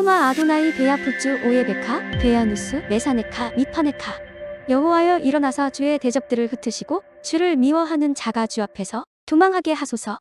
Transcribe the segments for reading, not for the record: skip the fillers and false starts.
슈마 아도나이 베야푸츠 오예베카 베야누스 메사네카 미파네카. 여호와여 일어나사 주의 대적들을 흩으시고 주를 미워하는 자가 주 앞에서 도망하게 하소서.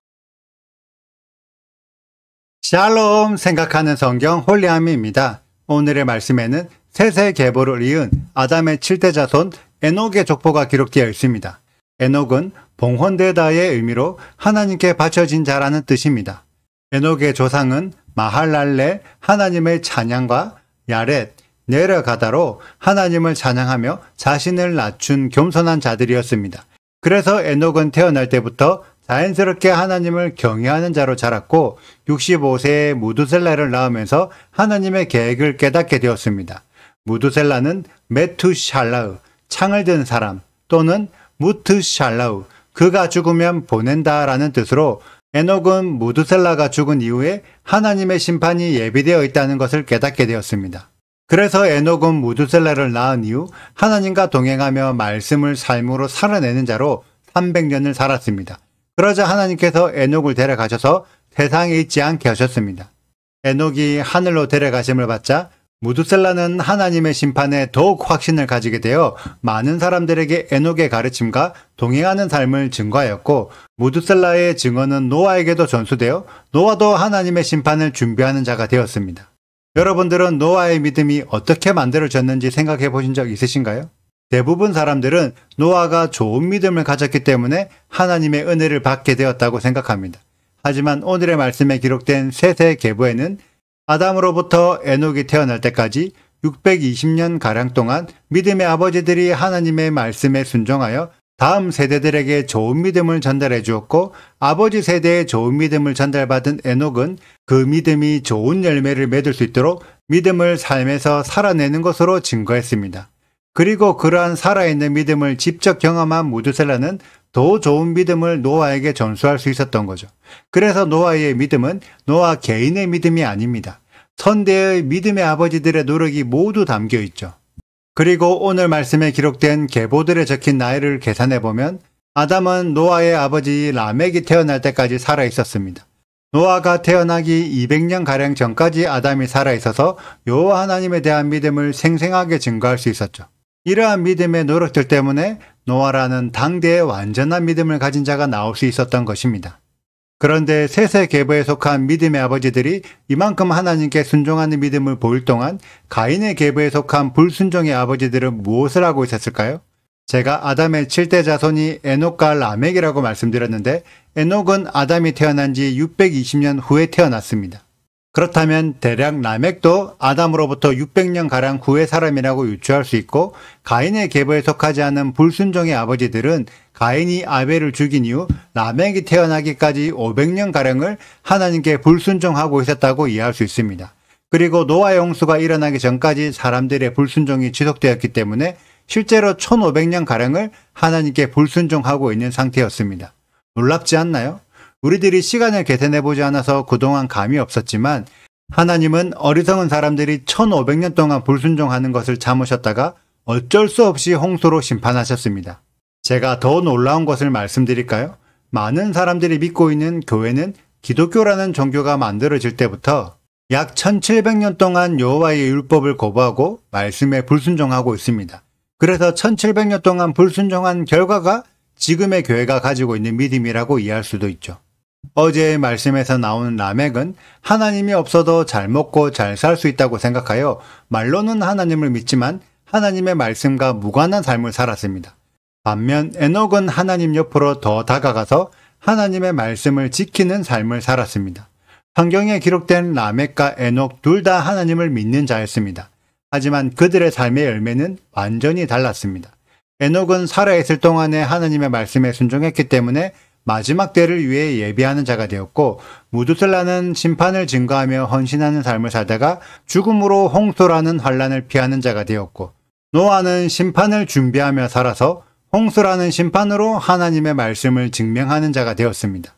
샬롬 생각하는 성경 홀리함입니다. 오늘의 말씀에는 셋의 계보를 이은 아담의 7대 자손 에녹의 족보가 기록되어 있습니다. 에녹은 봉헌되다의 의미로 하나님께 바쳐진 자라는 뜻입니다. 에녹의 조상은 마할랄레 하나님의 찬양과 야렛 내려가다로 하나님을 찬양하며 자신을 낮춘 겸손한 자들이었습니다. 그래서 에녹은 태어날 때부터 자연스럽게 하나님을 경외하는 자로 자랐고 65세에 무두셀라를 낳으면서 하나님의 계획을 깨닫게 되었습니다. 무두셀라는 메투샬라흐, 창을 든 사람 또는 무트샬라흐, 그가 죽으면 보낸다라는 뜻으로 에녹은 무두셀라가 죽은 이후에 하나님의 심판이 예비되어 있다는 것을 깨닫게 되었습니다. 그래서 에녹은 무두셀라를 낳은 이후 하나님과 동행하며 말씀을 삶으로 살아내는 자로 300년을 살았습니다. 그러자 하나님께서 에녹을 데려가셔서 세상에 있지 않게 하셨습니다. 에녹이 하늘로 데려가심을 받자 무두셀라는 하나님의 심판에 더욱 확신을 가지게 되어 많은 사람들에게 에녹의 가르침과 동행하는 삶을 증거하였고, 무두셀라의 증언은 노아에게도 전수되어 노아도 하나님의 심판을 준비하는 자가 되었습니다. 여러분들은 노아의 믿음이 어떻게 만들어졌는지 생각해 보신 적 있으신가요? 대부분 사람들은 노아가 좋은 믿음을 가졌기 때문에 하나님의 은혜를 받게 되었다고 생각합니다. 하지만 오늘의 말씀에 기록된 셋의 계보에는 아담으로부터 에녹이 태어날 때까지 620년가량 동안 믿음의 아버지들이 하나님의 말씀에 순종하여 다음 세대들에게 좋은 믿음을 전달해 주었고, 아버지 세대에 좋은 믿음을 전달받은 에녹은 그 믿음이 좋은 열매를 맺을 수 있도록 믿음을 삶에서 살아내는 것으로 증거했습니다. 그리고 그러한 살아있는 믿음을 직접 경험한 무두셀라는 더 좋은 믿음을 노아에게 전수할 수 있었던 거죠. 그래서 노아의 믿음은 노아 개인의 믿음이 아닙니다. 선대의 믿음의 아버지들의 노력이 모두 담겨 있죠. 그리고 오늘 말씀에 기록된 계보들에 적힌 나이를 계산해 보면 아담은 노아의 아버지 라멕이 태어날 때까지 살아 있었습니다. 노아가 태어나기 200년가량 전까지 아담이 살아 있어서 여호와 하나님에 대한 믿음을 생생하게 증거할 수 있었죠. 이러한 믿음의 노력들 때문에 노아라는 당대의 완전한 믿음을 가진 자가 나올 수 있었던 것입니다. 그런데 셋의 계보에 속한 믿음의 아버지들이 이만큼 하나님께 순종하는 믿음을 보일 동안 가인의 계보에 속한 불순종의 아버지들은 무엇을 하고 있었을까요? 제가 아담의 7대 자손이 에녹과 라멕이라고 말씀드렸는데, 에녹은 아담이 태어난 지 620년 후에 태어났습니다. 그렇다면 대략 라멕도 아담으로부터 600년가량 후의 사람이라고 유추할 수 있고, 가인의 계보에 속하지 않은 불순종의 아버지들은 가인이 아벨을 죽인 이후 라멕이 태어나기까지 500년가량을 하나님께 불순종하고 있었다고 이해할 수 있습니다. 그리고 노아의 홍수가 일어나기 전까지 사람들의 불순종이 지속되었기 때문에 실제로 1500년가량을 하나님께 불순종하고 있는 상태였습니다. 놀랍지 않나요? 우리들이 시간을 계산해보지 않아서 그동안 감이 없었지만 하나님은 어리석은 사람들이 1500년 동안 불순종하는 것을 참으셨다가 어쩔 수 없이 홍수로 심판하셨습니다. 제가 더 놀라운 것을 말씀드릴까요? 많은 사람들이 믿고 있는 교회는 기독교라는 종교가 만들어질 때부터 약 1700년 동안 여호와의 율법을 거부하고 말씀에 불순종하고 있습니다. 그래서 1700년 동안 불순종한 결과가 지금의 교회가 가지고 있는 믿음이라고 이해할 수도 있죠. 어제의 말씀에서 나오는 라멕은 하나님이 없어도 잘 먹고 잘 살 수 있다고 생각하여 말로는 하나님을 믿지만 하나님의 말씀과 무관한 삶을 살았습니다. 반면 에녹은 하나님 옆으로 더 다가가서 하나님의 말씀을 지키는 삶을 살았습니다. 성경에 기록된 라멕과 에녹 둘 다 하나님을 믿는 자였습니다. 하지만 그들의 삶의 열매는 완전히 달랐습니다. 에녹은 살아있을 동안에 하나님의 말씀에 순종했기 때문에 마지막 때를 위해 예비하는 자가 되었고, 무두셀라는 심판을 증거하며 헌신하는 삶을 살다가 죽음으로 홍수라는 환난을 피하는 자가 되었고, 노아는 심판을 준비하며 살아서 홍수라는 심판으로 하나님의 말씀을 증명하는 자가 되었습니다.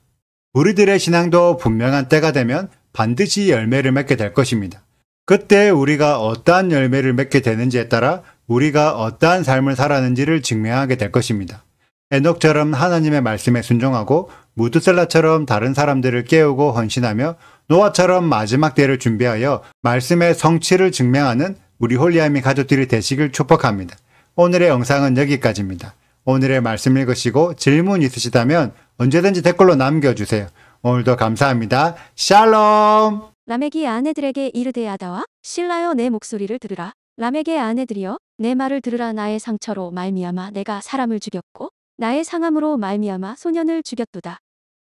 우리들의 신앙도 분명한 때가 되면 반드시 열매를 맺게 될 것입니다. 그때 우리가 어떠한 열매를 맺게 되는지에 따라 우리가 어떠한 삶을 살았는지를 증명하게 될 것입니다. 에녹처럼 하나님의 말씀에 순종하고 무드셀라처럼 다른 사람들을 깨우고 헌신하며 노아처럼 마지막 때를 준비하여 말씀의 성취를 증명하는 우리 홀리아미 가족들이 되시길 축복합니다. 오늘의 영상은 여기까지입니다. 오늘의 말씀 읽으시고 질문 있으시다면 언제든지 댓글로 남겨주세요. 오늘도 감사합니다. 샬롬! 라멕이 아내들에게 이르되 아다와 실라여 내 목소리를 들으라. 라멕의 아내들이여 내 말을 들으라. 나의 상처로 말미암아 내가 사람을 죽였고 나의 상함으로 말미암아 소년을 죽였도다.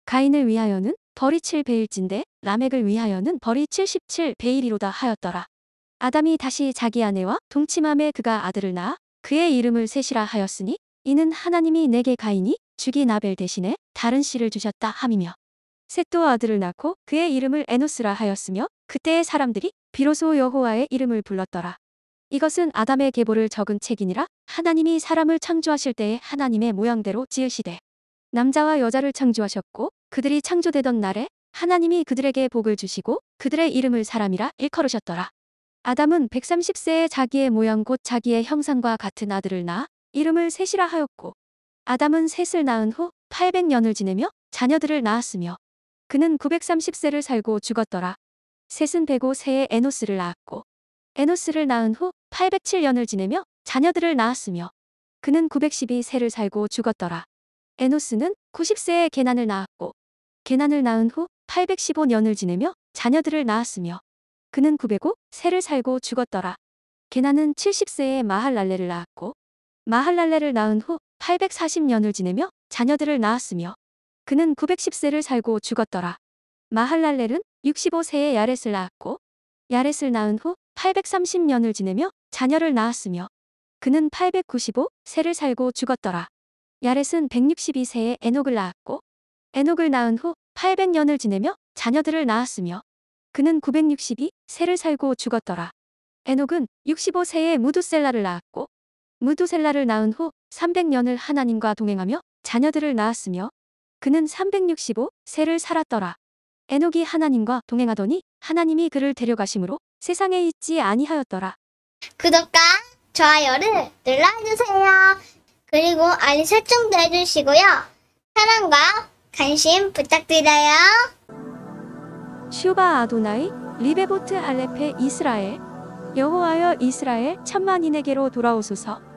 가인을 위하여는 벌이 7배일진데 라멕을 위하여는 벌이 77배이리로다 하였더라. 아담이 다시 자기 아내와 동침함에 그가 아들을 낳아 그의 이름을 셋이라 하였으니 이는 하나님이 내게 가인이 죽인 아벨 대신에 다른 씨를 주셨다 함이며 셋도 아들을 낳고 그의 이름을 에노스라 하였으며 그때의 사람들이 비로소 여호와의 이름을 불렀더라. 이것은 아담의 계보를 적은 책이니라. 하나님이 사람을 창조하실 때에 하나님의 모양대로 지으시되 남자와 여자를 창조하셨고 그들이 창조되던 날에 하나님이 그들에게 복을 주시고 그들의 이름을 사람이라 일컬으셨더라. 아담은 130세에 자기의 모양 곧 자기의 형상과 같은 아들을 낳아 이름을 셋이라 하였고 아담은 셋을 낳은 후 800년을 지내며 자녀들을 낳았으며 그는 930세를 살고 죽었더라. 셋은 105세에 에노스를 낳았고 에노스를 낳은 후 807년을 지내며 자녀들을 낳았으며 그는 912세를 살고 죽었더라. 에노스는 90세에 게난을 낳았고 게난을 낳은 후 815년을 지내며 자녀들을 낳았으며 그는 905세를 살고 죽었더라. 게난은 70세에 마할랄레를 낳았고 마할랄레를 낳은 후 840년을 지내며 자녀들을 낳았으며 그는 910세를 살고 죽었더라. 마할랄렐은 65세에 야렛을 낳았고 야렛을 낳은 후 830년을 지내며 자녀를 낳았으며 그는 895세를 살고 죽었더라. 야렛은 162세에 에녹을 낳았고 에녹을 낳은 후 800년을 지내며 자녀들을 낳았으며 그는 962세를 살고 죽었더라. 에녹은 65세에 무두셀라를 낳았고 무두셀라를 낳은 후 300년을 하나님과 동행하며 자녀들을 낳았으며 그는 365세를 살았더라. 에녹이 하나님과 동행하더니 하나님이 그를 데려가심으로 세상에 있지 아니하였더라. 구독과 좋아요를 눌러주세요. 그리고 알림 설정도 해주시고요. 사랑과 관심 부탁드려요. 슈바 아도나이 리베보트 알레페 이스라엘 여호와여 이스라엘 천만인에게로 돌아오소서.